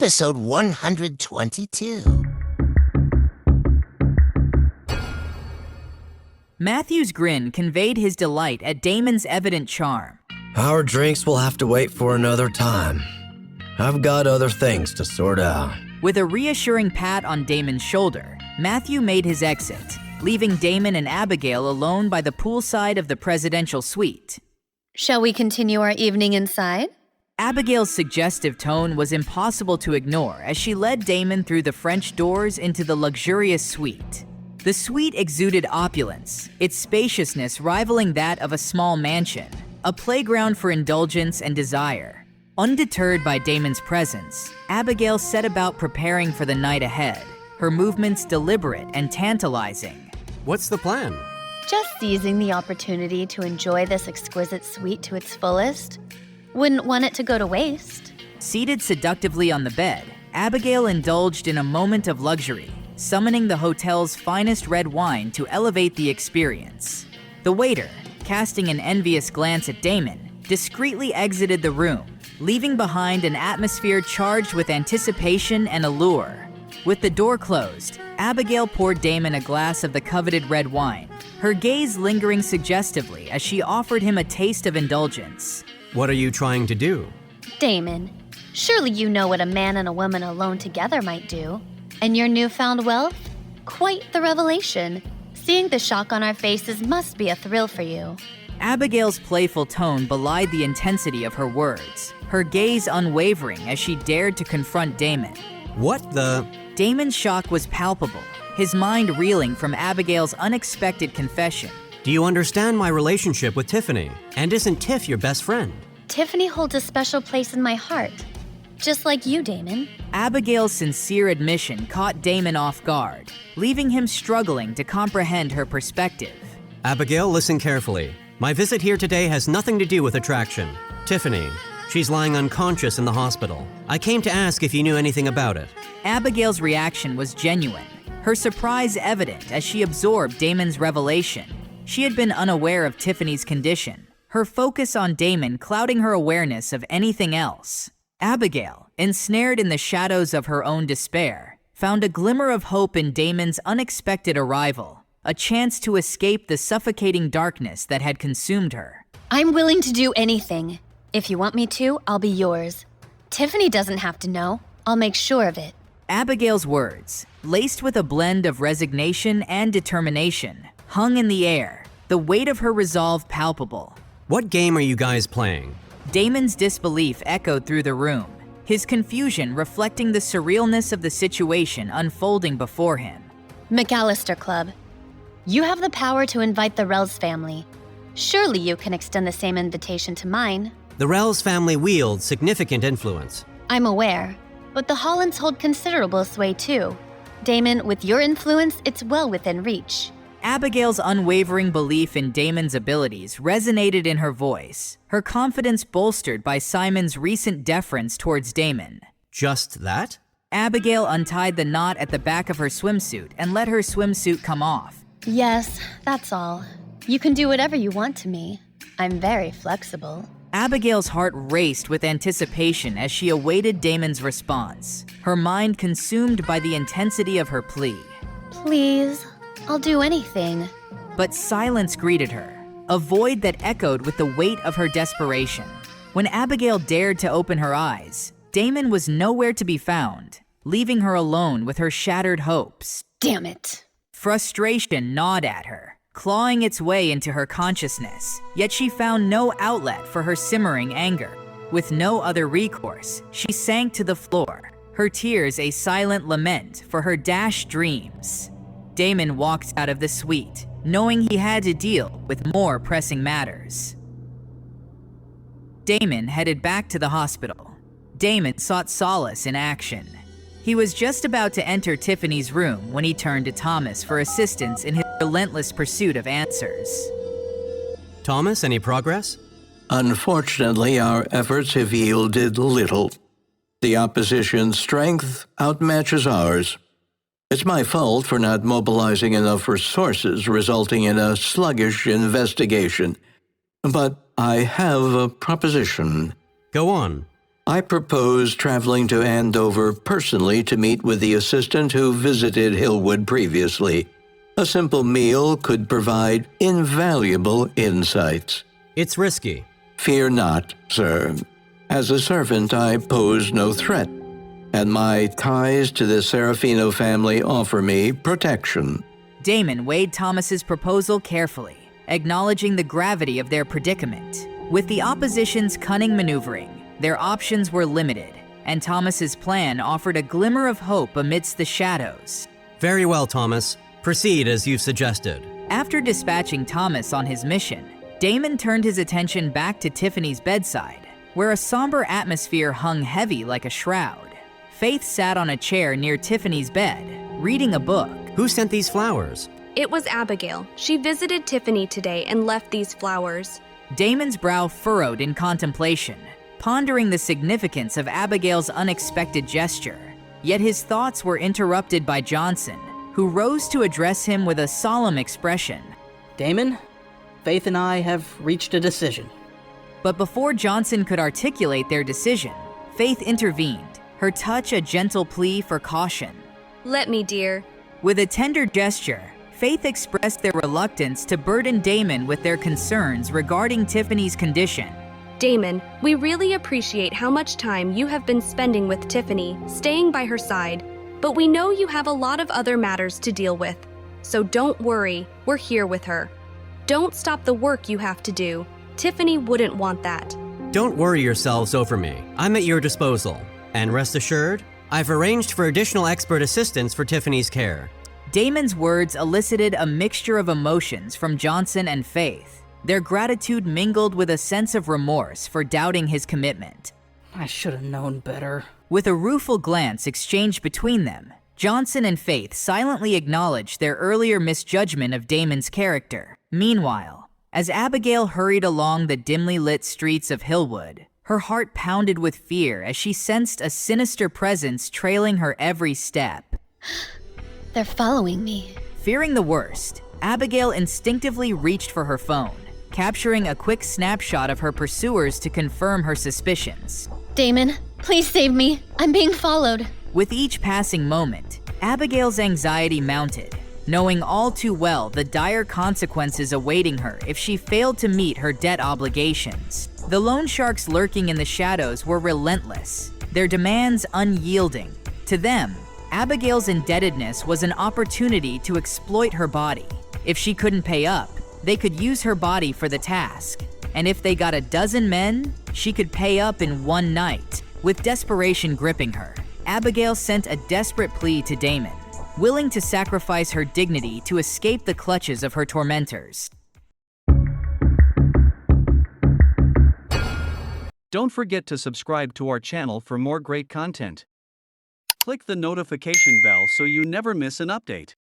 episode 122. Matthew's grin conveyed his delight at Damon's evident charm. Our drinks will have to wait for another time. I've got other things to sort out. With a reassuring pat on Damon's shoulder, Matthew made his exit, leaving Damon and Abigail alone by the poolside of the presidential suite. Shall we continue our evening inside? Abigail's suggestive tone was impossible to ignore as she led Damon through the French doors into the luxurious suite. The suite exuded opulence, its spaciousness rivaling that of a small mansion, a playground for indulgence and desire. Undeterred by Damon's presence, Abigail set about preparing for the night ahead, her movements deliberate and tantalizing. What's the plan? Just seizing the opportunity to enjoy this exquisite suite to its fullest. Wouldn't want it to go to waste. Seated seductively on the bed, Abigail indulged in a moment of luxury, summoning the hotel's finest red wine to elevate the experience. The waiter, casting an envious glance at Damon, discreetly exited the room, leaving behind an atmosphere charged with anticipation and allure. With the door closed, Abigail poured Damon a glass of the coveted red wine, her gaze lingering suggestively as she offered him a taste of indulgence. What are you trying to do? Damon, surely you know what a man and a woman alone together might do. And your newfound wealth? Quite the revelation. Seeing the shock on our faces must be a thrill for you. Abigail's playful tone belied the intensity of her words, her gaze unwavering as she dared to confront Damon. What the? Damon's shock was palpable, his mind reeling from Abigail's unexpected confession. Do you understand my relationship with Tiffany? And isn't Tiff your best friend? Tiffany holds a special place in my heart. Just like you, Damon. Abigail's sincere admission caught Damon off guard, leaving him struggling to comprehend her perspective. Abigail, listen carefully. My visit here today has nothing to do with attraction. Tiffany, she's lying unconscious in the hospital. I came to ask if you knew anything about it. Abigail's reaction was genuine, her surprise evident as she absorbed Damon's revelation. She had been unaware of Tiffany's condition, her focus on Damon clouding her awareness of anything else. Abigail, ensnared in the shadows of her own despair, found a glimmer of hope in Damon's unexpected arrival, a chance to escape the suffocating darkness that had consumed her. I'm willing to do anything. If you want me to, I'll be yours. Tiffany doesn't have to know. I'll make sure of it. Abigail's words, laced with a blend of resignation and determination, hung in the air, the weight of her resolve palpable. What game are you guys playing? Damon's disbelief echoed through the room, his confusion reflecting the surrealness of the situation unfolding before him. McAllister Club. You have the power to invite the Rells family. Surely you can extend the same invitation to mine. The Rells family wields significant influence. I'm aware, but the Hollands hold considerable sway too. Damon, with your influence, it's well within reach. Abigail's unwavering belief in Damon's abilities resonated in her voice, her confidence bolstered by Simon's recent deference towards Damon. Just that? Abigail untied the knot at the back of her swimsuit and let her swimsuit come off. Yes, that's all. You can do whatever you want to me. I'm very flexible. Abigail's heart raced with anticipation as she awaited Damon's response, her mind consumed by the intensity of her plea. Please, I'll do anything. But silence greeted her, a void that echoed with the weight of her desperation. When Abigail dared to open her eyes, Damon was nowhere to be found, leaving her alone with her shattered hopes. Damn it. Frustration gnawed at her, clawing its way into her consciousness, yet she found no outlet for her simmering anger. With no other recourse, she sank to the floor, her tears a silent lament for her dashed dreams. Damon walked out of the suite, knowing he had to deal with more pressing matters. Damon headed back to the hospital. Damon sought solace in action. He was just about to enter Tiffany's room when he turned to Thomas for assistance in his relentless pursuit of answers. Thomas, any progress? Unfortunately, our efforts have yielded little. The opposition's strength outmatches ours. It's my fault for not mobilizing enough resources, resulting in a sluggish investigation. But I have a proposition. Go on. I propose traveling to Andover personally to meet with the assistant who visited Hillwood previously. A simple meal could provide invaluable insights. It's risky. Fear not, sir. As a servant, I pose no threat, and my ties to the Serafino family offer me protection. Damon weighed Thomas's proposal carefully, acknowledging the gravity of their predicament. With the opposition's cunning maneuvering, their options were limited, and Thomas's plan offered a glimmer of hope amidst the shadows. Very well, Thomas. Proceed as you've suggested. After dispatching Thomas on his mission, Damon turned his attention back to Tiffany's bedside, where a somber atmosphere hung heavy like a shroud. Faith sat on a chair near Tiffany's bed, reading a book. Who sent these flowers? It was Abigail. She visited Tiffany today and left these flowers. Damon's brow furrowed in contemplation, pondering the significance of Abigail's unexpected gesture. Yet his thoughts were interrupted by Johnson, who rose to address him with a solemn expression. Damon, Faith and I have reached a decision. But before Johnson could articulate their decision, Faith intervened, her touch a gentle plea for caution. Let me, dear. With a tender gesture, Faith expressed their reluctance to burden Damon with their concerns regarding Tiffany's condition. Damon, we really appreciate how much time you have been spending with Tiffany, staying by her side, but we know you have a lot of other matters to deal with. So don't worry, we're here with her. Don't stop the work you have to do. Tiffany wouldn't want that. Don't worry yourselves over me. I'm at your disposal. And rest assured, I've arranged for additional expert assistance for Tiffany's care. Damon's words elicited a mixture of emotions from Johnson and Faith. Their gratitude mingled with a sense of remorse for doubting his commitment. I should have known better. With a rueful glance exchanged between them, Johnson and Faith silently acknowledged their earlier misjudgment of Damon's character. Meanwhile, as Abigail hurried along the dimly lit streets of Hillwood, her heart pounded with fear as she sensed a sinister presence trailing her every step. They're following me. Fearing the worst, Abigail instinctively reached for her phone, capturing a quick snapshot of her pursuers to confirm her suspicions. Damon, please save me. I'm being followed. With each passing moment, Abigail's anxiety mounted, knowing all too well the dire consequences awaiting her if she failed to meet her debt obligations. The loan sharks lurking in the shadows were relentless, their demands unyielding. To them, Abigail's indebtedness was an opportunity to exploit her body. If she couldn't pay up, they could use her body for the task. And if they got a dozen men, she could pay up in one night. With desperation gripping her, Abigail sent a desperate plea to Damon, willing to sacrifice her dignity to escape the clutches of her tormentors. Don't forget to subscribe to our channel for more great content. Click the notification bell so you never miss an update.